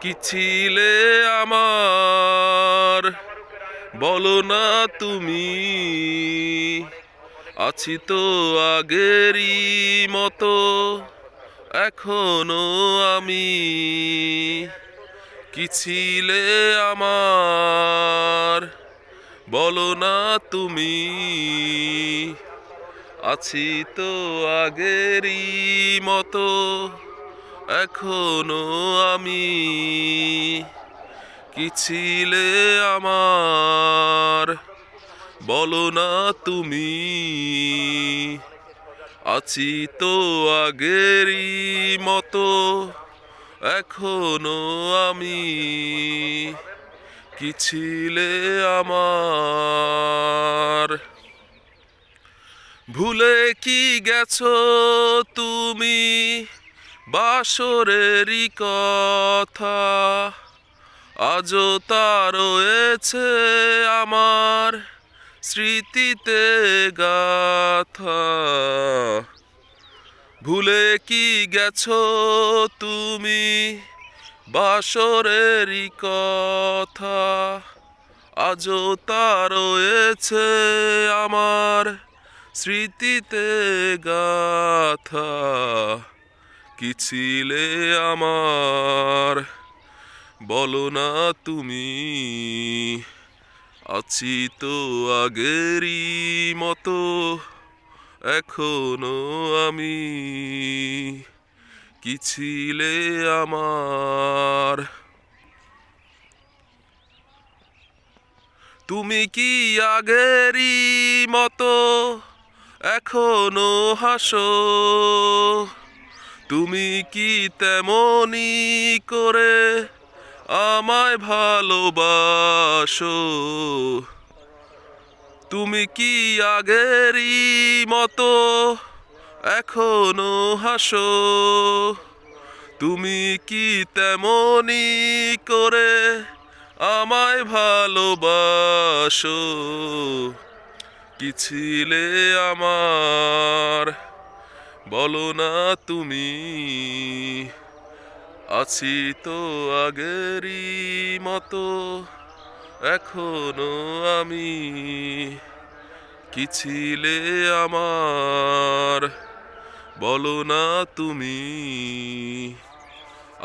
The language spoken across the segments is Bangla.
কি ছিলে আমার, বলো না তুমি। আছি তো আগেরই মতো, এখনো আমি। কি ছিলে আমার, বলো না তুমি। আছি তো আগেরই মতো, এখনো আমি। কি ছিলে আমার, বলো না তুমি। আছি তো আগেরই মতো, এখনো আমি। কি ছিলে আমার। ভুলে কি গেছো তুমি বাসরেরই কথা, আজও তা রয়েছে আমার স্মৃতিতে গাথা। ভুলে কি গেছো তুমি বাসরেরই কথা, আজও তা রয়েছে আমার স্মৃতিতে গাথা। কি ছিলে আমার, বলো না তুমি। আছি তো আগেরই মতো, এখনো আমি। কি ছিলে আমার। তুমি কি আগেরই মতো এখনো হাসো, তুমি কি তেমনি করে আমায় ভালোবাসো। তুমি কি আগেরই মতো এখনো হাসো, তুমি কি তেমনি করে আমায় ভালোবাসো। কি ছিলে আমার, বলো না তুমি। আছি তো আগেরই মতো, এখনো আমি। কি ছিলে আমার, বলো না তুমি।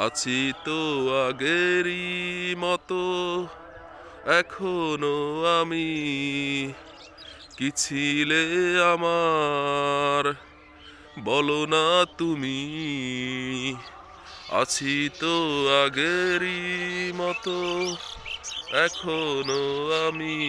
আছি তো আগেরই মতো, এখনো আমি। কি ছিলে আমার, বলো না তুমি। আছি তো আগেরই মতো, এখনো আমি।